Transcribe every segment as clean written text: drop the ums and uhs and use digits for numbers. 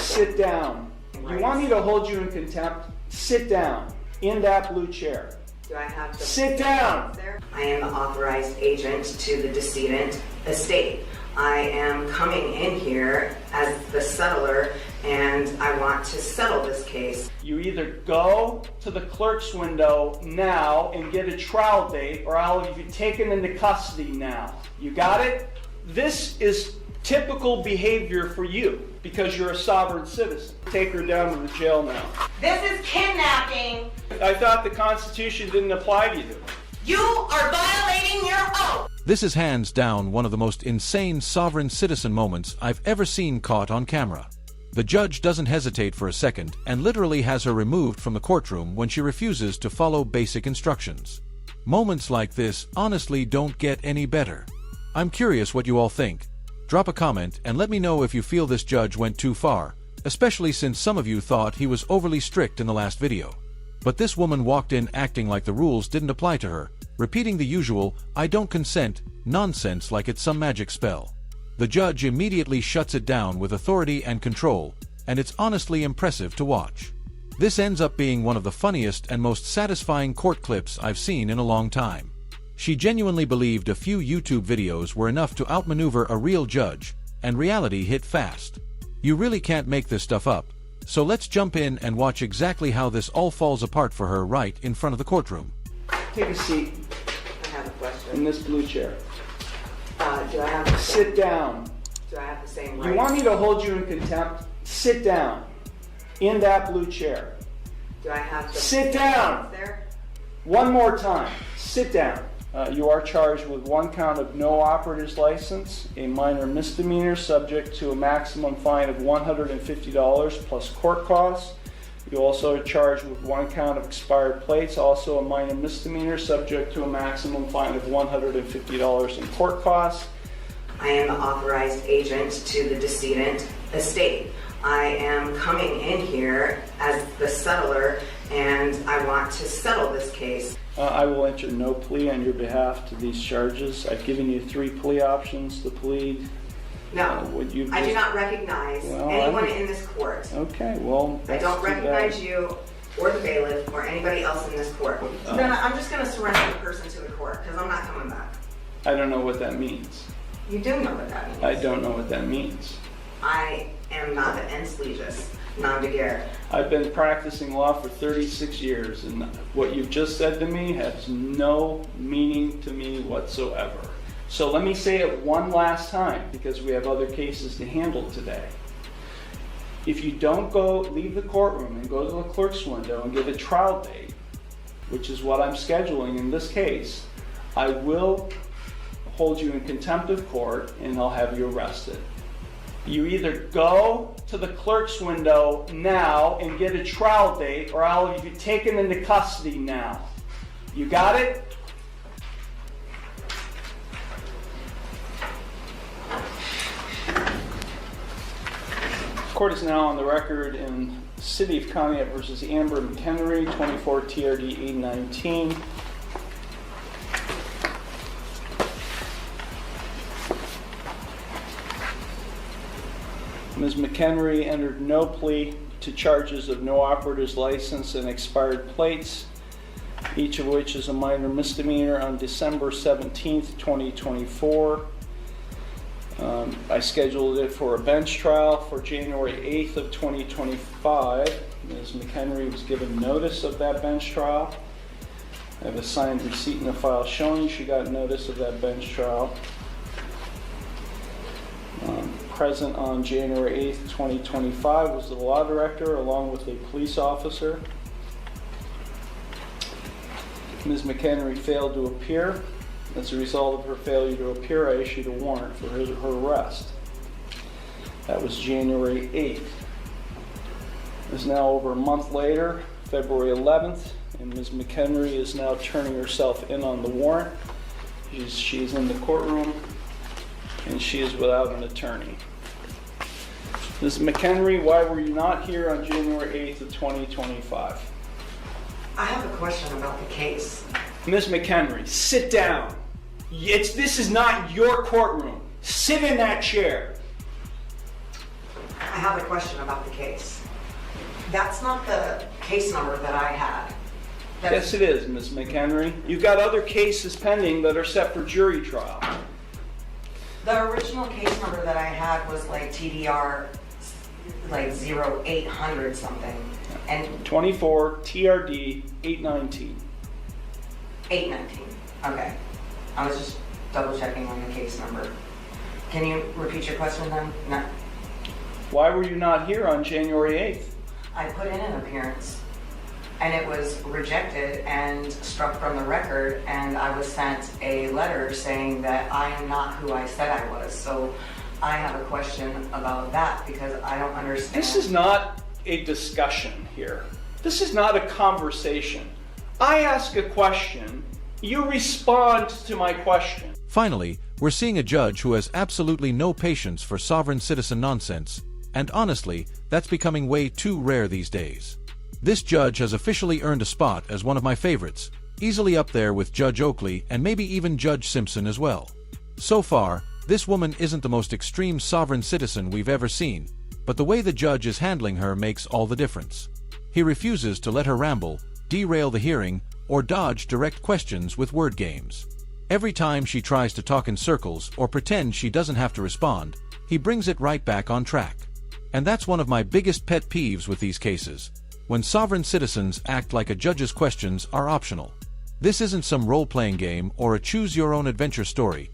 Sit down. You want me to hold you in contempt? Sit down in that blue chair. Do I have to sit down? I am the authorized agent to the decedent estate. I am coming in here as the settler, and I want to settle this case. You either go to the clerk's window now and get a trial date, or I'll have you taken into custody now. You got it? This is typical behavior for you because you're a sovereign citizen. Take her down to the jail now. This is kidnapping. I thought the Constitution didn't apply to you. You are violating your oath. This is hands down one of the most insane sovereign citizen moments I've ever seen caught on camera. The judge doesn't hesitate for a second and literally has her removed from the courtroom when she refuses to follow basic instructions. Moments like this honestly don't get any better. I'm curious what you all think. Drop a comment and let me know if you feel this judge went too far, especially since some of you thought he was overly strict in the last video. But this woman walked in acting like the rules didn't apply to her, repeating the usual "I don't consent" nonsense like it's some magic spell. The judge immediately shuts it down with authority and control, and it's honestly impressive to watch. This ends up being one of the funniest and most satisfying court clips I've seen in a long time. She genuinely believed a few YouTube videos were enough to outmaneuver a real judge, and reality hit fast. You really can't make this stuff up, so let's jump in and watch exactly how this all falls apart for her right in front of the courtroom. Take a seat I have a question. in this blue chair. Do I have the Sit down. Do I have the same rights? You want me to hold you in contempt? Sit down in that blue chair. Do I have to Sit down. there? One more time. Sit down. You are charged with one count of no operator's license, a minor misdemeanor subject to a maximum fine of $150 plus court costs. You also are charged with one count of expired plates, also a minor misdemeanor subject to a maximum fine of $150 in court costs. I am the authorized agent to the decedent estate. I am coming in here as the settler, and I want to settle this case. I will enter no plea on your behalf to these charges. I've given you 3 plea options to plead. No, I do not recognize anyone in this court. Okay, well, I don't recognize you or the bailiff or anybody else in this court. Then I'm just going to surrender the person to the court because I'm not coming back. I don't know what that means. You do know what that means. I don't know what that means. I am not the ens legis, non de guerre. I've been practicing law for 36 years, and what you've just said to me has no meaning to me whatsoever. So let me say it one last time, because we have other cases to handle today. If you don't leave the courtroom and go to the clerk's window and get a trial date, which is what I'm scheduling in this case, I will hold you in contempt of court and I'll have you arrested. You either go to the clerk's window now and get a trial date, or I'll have you taken into custody now. You got it? Court is now on the record in City of Conneaut versus Amber McHenry, 24 TRD 819. Ms. McHenry entered no plea to charges of no operator's license and expired plates, each of which is a minor misdemeanor, on December 17th, 2024. I scheduled it for a bench trial for January 8th of 2025. Ms. McHenry was given notice of that bench trial. I have a signed receipt in the file showing she got notice of that bench trial. Present on January 8th, 2025 was the law director along with a police officer. Ms. McHenry failed to appear. As a result of her failure to appear, I issued a warrant for her arrest. That was January 8th. It's now over a month later, February 11th, and Ms. McHenry is now turning herself in on the warrant. She's in the courtroom, and she is without an attorney. Ms. McHenry, why were you not here on January 8th of 2025? I have a question about the case. Ms. McHenry, sit down. This is not your courtroom. Sit in that chair. I have a question about the case. That's not the case number that I had. Yes, it is, Ms. McHenry. You've got other cases pending that are set for jury trial. The original case number that I had was like TDR, like 0800 something, and 24 TRD 819. 819. Okay. I was just double checking on the case number. Can you repeat your question then? No. Why were you not here on January 8th? I put in an appearance and it was rejected and struck from the record, and I was sent a letter saying that I am not who I said I was. So I have a question about that because I don't understand. This is not a discussion here. This is not a conversation. I ask a question, you respond to my question. Finally, we're seeing a judge who has absolutely no patience for sovereign citizen nonsense, and honestly, that's becoming way too rare these days. This judge has officially earned a spot as one of my favorites, easily up there with Judge Oakley and maybe even Judge Simpson as well. So far, this woman isn't the most extreme sovereign citizen we've ever seen, but the way the judge is handling her makes all the difference. He refuses to let her ramble, derail the hearing, or dodge direct questions with word games. Every time she tries to talk in circles or pretend she doesn't have to respond, he brings it right back on track. And that's one of my biggest pet peeves with these cases, when sovereign citizens act like a judge's questions are optional. This isn't some role-playing game or a choose-your-own-adventure story.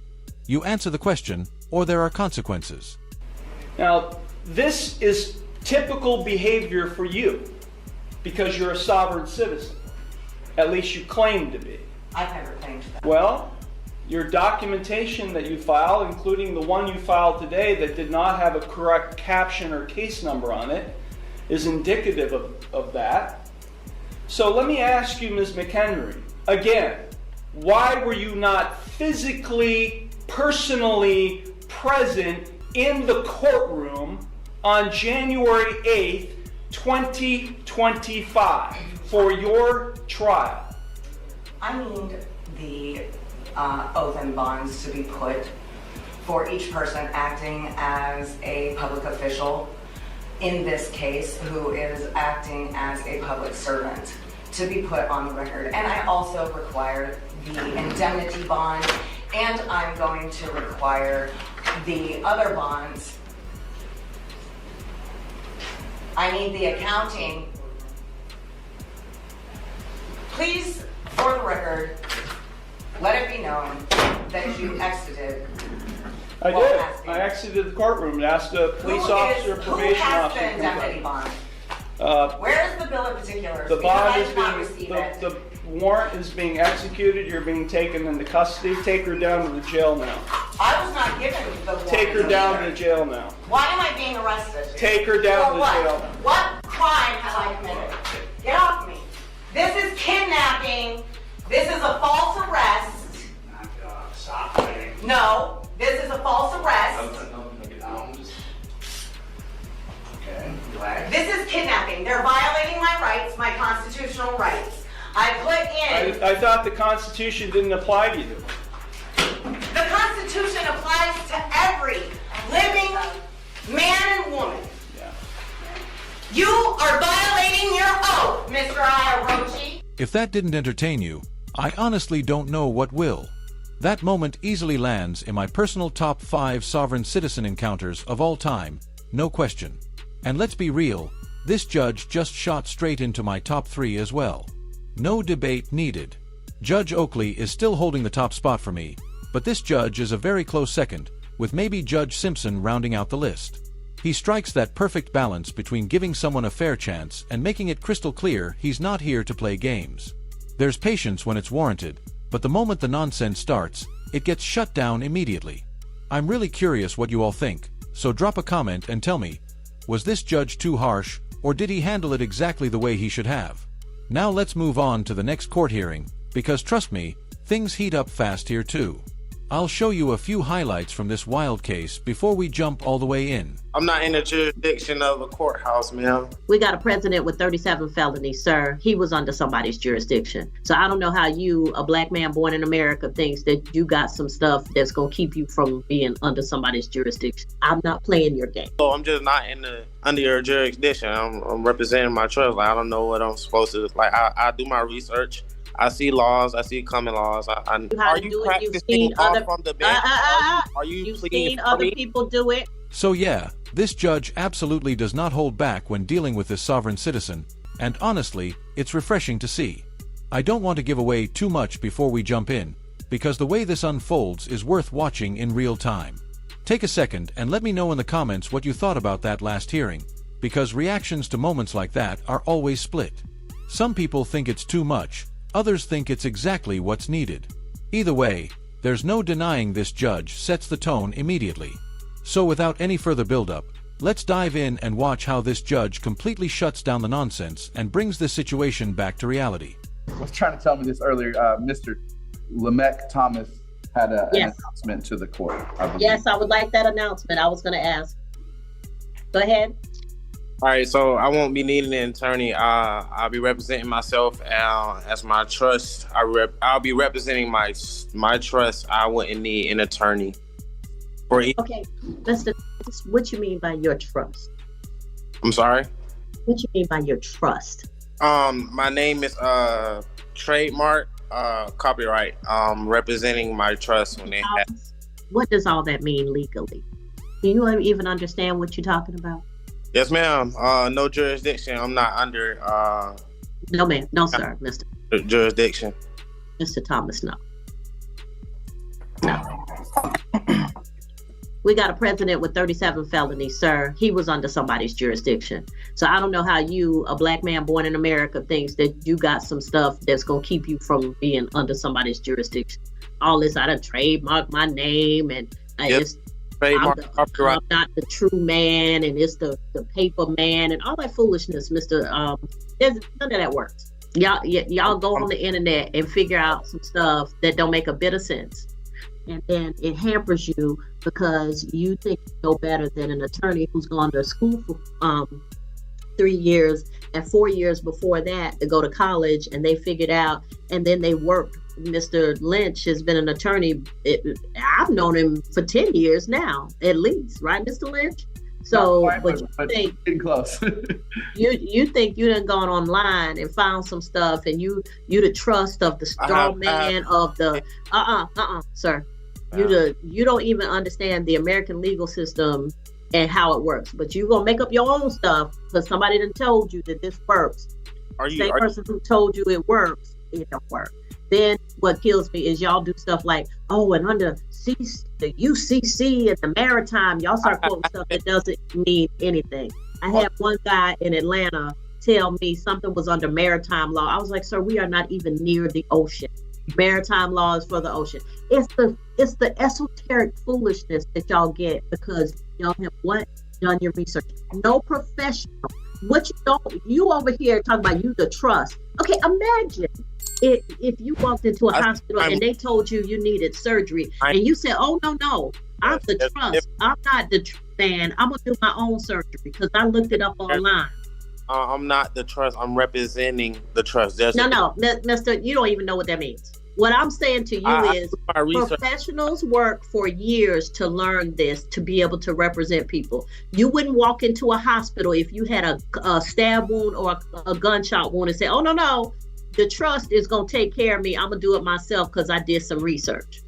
You answer the question, or there are consequences. Now, this is typical behavior for you because you're a sovereign citizen. At least you claim to be. I've never claimed that. Well, your documentation that you filed, including the one you filed today that did not have a correct caption or case number on it, is indicative of that. So let me ask you, Ms. McHenry, again, why were you not physically, personally present in the courtroom on January 8th, 2025 for your trial? I need the oath and bonds to be put for each person acting as a public official in this case who is acting as a public servant to be put on the record. And I also require the indemnity bond, and I'm going to require the other bonds. I need the accounting. Please, for the record, let it be known that you exited. I while did. asking. I exited the courtroom and asked a police officer, probation who has officer. the indemnity bond? Where is the bill of particulars? The Because bond I is did not receive it. the warrant is being executed. You're being taken into custody. Take her down to the jail now. I was not given the warrant. Take her down to either. the jail now. Why am I being arrested? Take her down For to the what? jail. What crime have I committed? Get off me. This is kidnapping. This is a false arrest. Stop fighting. No, this is a false arrest. Okay, relax. This is kidnapping. They're violating my rights, my constitutional rights. I put in, I thought the Constitution didn't apply to you. the Constitution applies to every living man and woman. Yeah. You are violating your oath, Mr. Iarochi. If that didn't entertain you, I honestly don't know what will. That moment easily lands in my personal top 5 sovereign citizen encounters of all time, no question. And let's be real, this judge just shot straight into my top 3 as well. No debate needed. Judge Oakley is still holding the top spot for me, but this judge is a very close second, with maybe Judge Simpson rounding out the list. He strikes that perfect balance between giving someone a fair chance and making it crystal clear he's not here to play games. There's patience when it's warranted, but the moment the nonsense starts, it gets shut down immediately. I'm really curious what you all think, so drop a comment and tell me, was this judge too harsh, or did he handle it exactly the way he should have? Now let's move on to the next court hearing, because trust me, things heat up fast here too. I'll show you a few highlights from this wild case before we jump all the way in. I'm not in the jurisdiction of the courthouse, ma'am. We got a president with 37 felonies, sir. He was under somebody's jurisdiction. So I don't know how you, a black man born in America, thinks that you got some stuff that's going to keep you from being under somebody's jurisdiction. I'm not playing your game. So I'm just not under your jurisdiction. I'm representing my trust. Like, I don't know what I'm supposed to, like, I do my research. I see laws. I see common laws. Are you practicing law from the bench? Are you You've pleading seen for other me? people do it. So yeah, this judge absolutely does not hold back when dealing with this sovereign citizen, and honestly, it's refreshing to see. I don't want to give away too much before we jump in, because the way this unfolds is worth watching in real time. Take a second and let me know in the comments what you thought about that last hearing, because reactions to moments like that are always split. Some people think it's too much, others think it's exactly what's needed. Either way, there's no denying this judge sets the tone immediately. So without any further build-up, let's dive in and watch how this judge completely shuts down the nonsense and brings this situation back to reality. Was trying to tell me this earlier. Mr. Lamech Thomas had an announcement to the court. Yes, I would like that announcement. I was going to ask. Go ahead. All right, so I won't be needing an attorney. I'll be representing myself as my trust. I'll be representing my trust. I wouldn't need an attorney. Okay, what you mean by your trust? I'm sorry? What you mean by your trust? My name is trademark, copyright. Representing my trust when they have. What does all that mean legally? Do you even understand what you're talking about? Yes, ma'am. No jurisdiction. I'm not under No, ma'am. No, sir, Mr. Jurisdiction. Mr. Thomas, no. No. We got a president with 37 felonies, sir. He was under somebody's jurisdiction. So I don't know how you, a black man born in America, thinks that you got some stuff that's going to keep you from being under somebody's jurisdiction. All this, I done trademark my name and it's I'm not the true man and it's the paper man and all that foolishness, Mr. None of that works. Y'all go on the internet and figure out some stuff that don't make a bit of sense. And then it hampers you because you think you know better than an attorney who's gone to school for 3 years and 4 years before that to go to college, and they figured out, and then they worked. Mr. Lynch has been an attorney. I've known him for 10 years now, at least, right, Mr. Lynch? So, but you think getting close. you think you done gone online and found some stuff, and you the trust of the strong man of the sir. You don't even understand the American legal system and how it works. But you gonna make up your own stuff because somebody done told you that this works. Same person who told you it works, it don't work. Then what kills me is y'all do stuff like, and under the UCC and the maritime, y'all start quoting stuff that doesn't mean anything. I had one guy in Atlanta tell me something was under maritime law. I was like, sir, we are not even near the ocean. Maritime law is for the ocean. It's the esoteric foolishness that y'all get because y'all have done your research. No professional. What you over here talking about you the trust. Okay, imagine if you walked into a hospital and they told you needed surgery and you said, oh no, I'm the trust. I'm not the man. I'm gonna do my own surgery because I looked it up online. I'm not the trust. I'm representing the trust. No, Mister, you don't even know what that means. What I'm saying to you is professionals work for years to learn this, to be able to represent people. You wouldn't walk into a hospital if you had a stab wound or a gunshot wound and say, oh, no, the trust is going to take care of me. I'm going to do it myself because I did some research.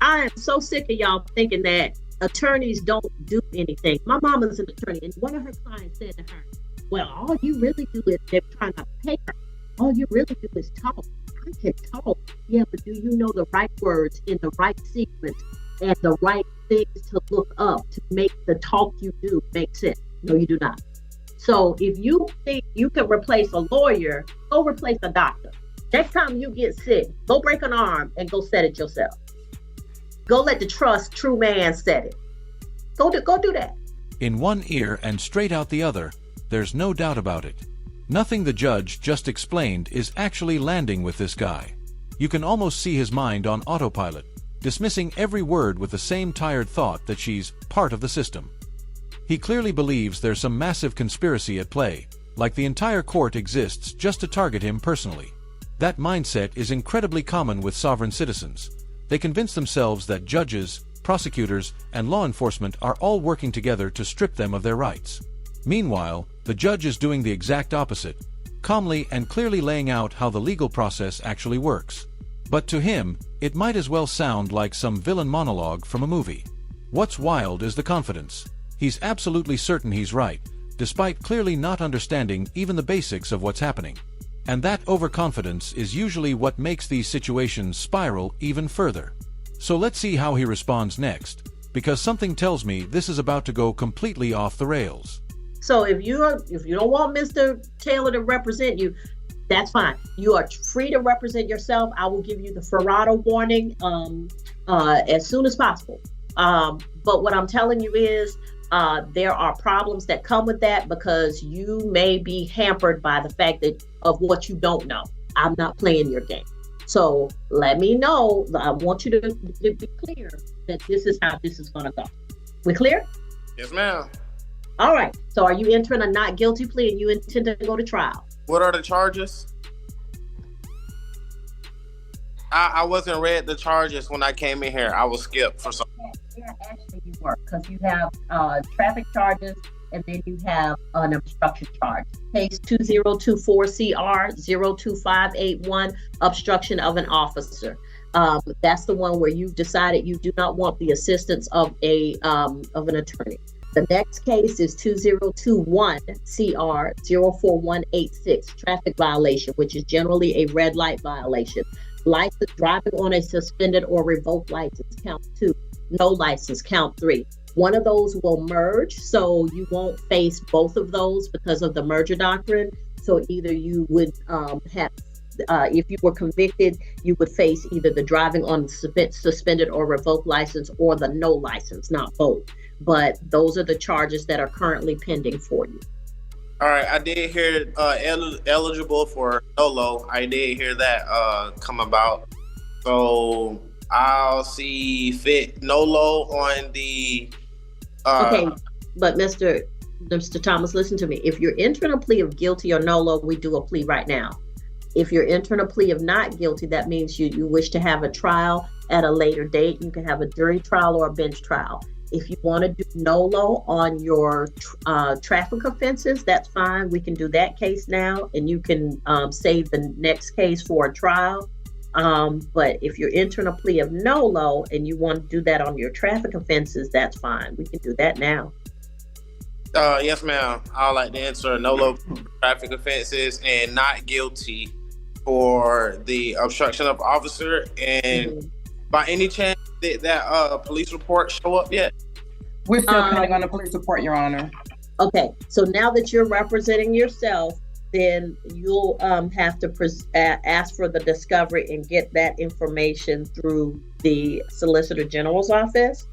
I am so sick of y'all thinking that attorneys don't do anything. My mama's an attorney, and one of her clients said to her, well, all you really do is they're trying to pay her. All you really do is talk. I can talk. Yeah, but do you know the right words in the right sequence and the right things to look up to make the talk you do make sense? No, you do not. So if you think you can replace a lawyer, go replace a doctor. Next time you get sick, go break an arm and go set it yourself. Go let the true man set it. Go do that. In one ear and straight out the other, there's no doubt about it. Nothing the judge just explained is actually landing with this guy. You can almost see his mind on autopilot, dismissing every word with the same tired thought that she's part of the system. He clearly believes there's some massive conspiracy at play, like the entire court exists just to target him personally. That mindset is incredibly common with sovereign citizens. They convince themselves that judges, prosecutors, and law enforcement are all working together to strip them of their rights. Meanwhile, the judge is doing the exact opposite, calmly and clearly laying out how the legal process actually works. But to him, it might as well sound like some villain monologue from a movie. What's wild is the confidence. He's absolutely certain he's right, despite clearly not understanding even the basics of what's happening. And that overconfidence is usually what makes these situations spiral even further. So let's see how he responds next, because something tells me this is about to go completely off the rails. So if you don't want Mr. Taylor to represent you, that's fine. You are free to represent yourself. I will give you the Ferrado warning as soon as possible. But what I'm telling you is there are problems that come with that because you may be hampered by the fact of what you don't know. I'm not playing your game. So let me know. I want you to be clear that this is how this is going to go. We clear? Yes, ma'am. All right. So are you entering a not guilty plea and you intend to go to trial? What are the charges? I wasn't read the charges when I came in here. I was skipped for some. Yeah, actually you were, because you have traffic charges and then you have an obstruction charge. Case 2024CR02581, obstruction of an officer. That's the one where you've decided you do not want the assistance of an attorney. The next case is 2021CR04186, traffic violation, which is generally a red light violation. License, driving on a suspended or revoked license, count 2. No license, count 3. One of those will merge, so you won't face both of those because of the merger doctrine. So either you would if you were convicted, you would face either the driving on suspended or revoked license or the no license, not both. But those are the charges that are currently pending for you. All right, I did hear eligible for NOLO. I did hear that come about. So I'll see fit NOLO on the. Okay, but Mr. Thomas, listen to me. If you're entering a plea of guilty or NOLO, we do a plea right now. If you're entering a plea of not guilty, that means you wish to have a trial at a later date. You can have a jury trial or a bench trial. If you want to do NOLO on your traffic offenses, that's fine. We can do that case now, and you can save the next case for a trial. But if you're entering a plea of NOLO and you want to do that on your traffic offenses, that's fine. We can do that now. Yes, ma'am. I'd like to answer NOLO traffic offenses and not guilty for the obstruction of officer. And by any chance, did that police report show up yet? We're still pending on the police report, Your Honor. Okay, so now that you're representing yourself, then you'll have to ask for the discovery and get that information through the Solicitor General's office.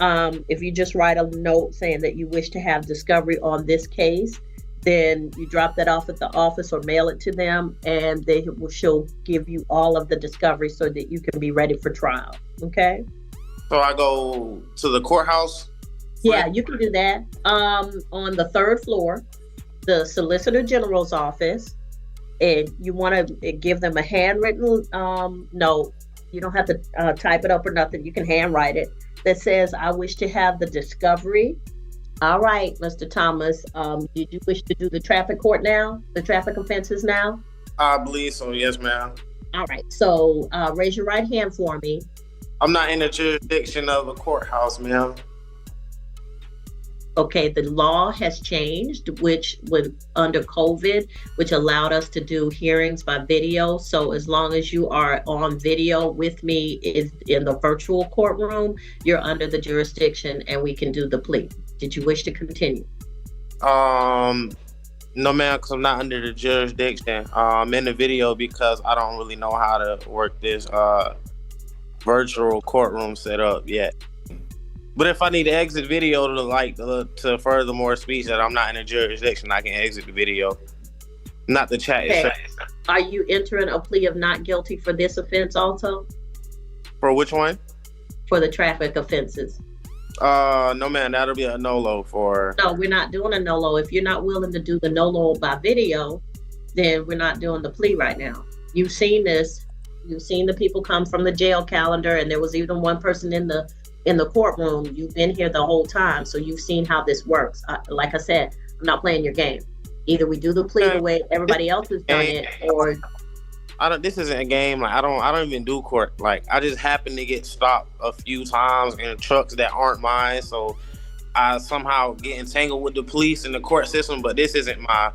If you just write a note saying that you wish to have discovery on this case, then you drop that off at the office or mail it to them, and she'll give you all of the discovery so that you can be ready for trial. Okay? So I go to the courthouse? Yeah, you can do that. On the 3rd floor, the Solicitor General's office, and you want to give them a handwritten note. You don't have to type it up or nothing. You can handwrite it that says, I wish to have the discovery. All right, Mr. Thomas, did you wish to do the traffic court now? The traffic offenses now? I believe so, yes, ma'am. All right, so raise your right hand for me. I'm not in the jurisdiction of a courthouse, ma'am. Okay, the law has changed, which under COVID, which allowed us to do hearings by video. So as long as you are on video with me in the virtual courtroom, you're under the jurisdiction and we can do the plea. Did you wish to continue? No, ma'am, because I'm not under the jurisdiction. I'm in the video because I don't really know how to work this virtual courtroom setup yet. But if I need to exit video to further more speech that I'm not in a jurisdiction, I can exit the video, not the chat itself. Are you entering a plea of not guilty for this offense also? For which one? for the traffic offenses? No, man, that'll be a no-lo for. No, we're not doing a no-lo. If you're not willing to do the no-lo by video, then we're not doing the plea right now. You've seen this. You've seen the people come from the jail calendar, and there was even one person in the courtroom. You've been here the whole time, so you've seen how this works. Like I said, I'm not playing your game. Either we do the plea the way everybody else has done it, or This isn't a game. Like I don't even do court. Like I just happen to get stopped a few times in trucks that aren't mine, so I somehow get entangled with the police and the court system. But this isn't my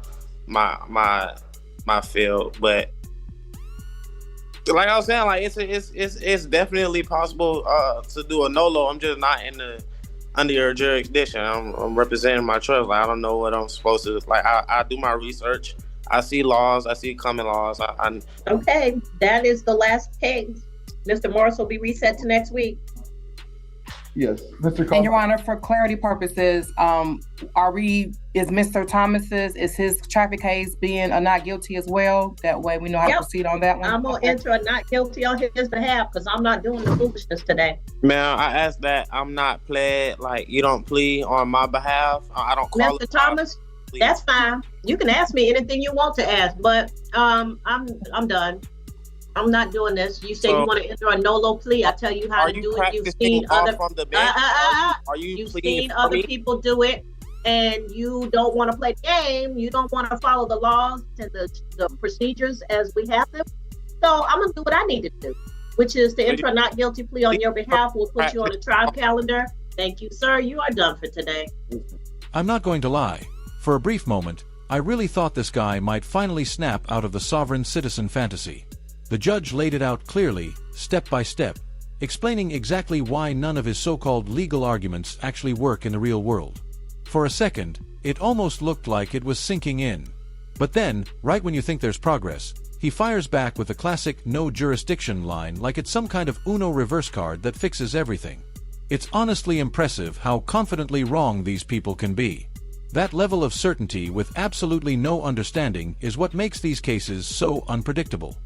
field. But like I was saying, like it's definitely possible to do a no-lo. I'm just not under your jurisdiction. I'm representing my trust. Like I don't know what I'm supposed to. Like I do my research. I see laws. I see common laws. Okay, that is the last case. Mr. Morris will be reset to next week. Yes, Mr. And Your Honor, for clarity purposes, is Mr. Thomas's, is his traffic case being a not guilty as well? That way we know how to proceed on that one. I'm gonna enter a not guilty on his behalf because I'm not doing the foolishness today. Man, I asked that. I'm not pled. Like you don't plead on my behalf. I don't call Mr. Thomas. That's fine. You can ask me anything you want to ask, but I'm done. I'm not doing this. You say you want to enter a no-lo plea. I tell you how to do it. You've seen other you've seen other people do it, and you don't want to play the game. You don't want to follow the laws and the procedures as we have them. So I'm gonna do what I need to do, which is to enter a not guilty plea on your behalf. We'll put you on the trial calendar. Thank you, sir. You are done for today. I'm not going to lie. For a brief moment, I really thought this guy might finally snap out of the sovereign citizen fantasy. The judge laid it out clearly, step by step, explaining exactly why none of his so-called legal arguments actually work in the real world. For a second, it almost looked like it was sinking in. But then, right when you think there's progress, he fires back with the classic no jurisdiction line like it's some kind of Uno reverse card that fixes everything. It's honestly impressive how confidently wrong these people can be. That level of certainty with absolutely no understanding is what makes these cases so unpredictable.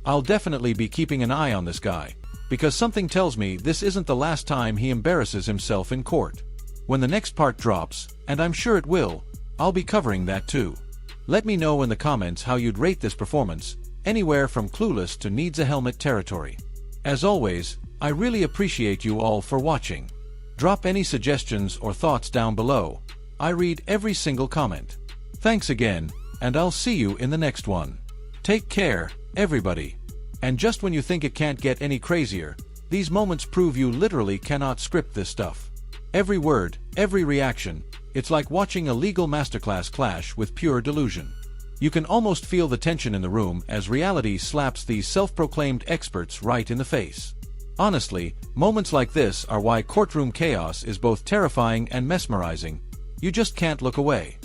I'll definitely be keeping an eye on this guy, because something tells me this isn't the last time he embarrasses himself in court. When the next part drops, and I'm sure it will, I'll be covering that too. Let me know in the comments how you'd rate this performance, anywhere from clueless to needs a helmet territory. As always, I really appreciate you all for watching. Drop any suggestions or thoughts down below. I read every single comment. Thanks again, and I'll see you in the next one. Take care, everybody. And just when you think it can't get any crazier, these moments prove you literally cannot script this stuff. Every word, every reaction, it's like watching a legal masterclass clash with pure delusion. You can almost feel the tension in the room as reality slaps these self-proclaimed experts right in the face. Honestly, moments like this are why courtroom chaos is both terrifying and mesmerizing. You just can't look away.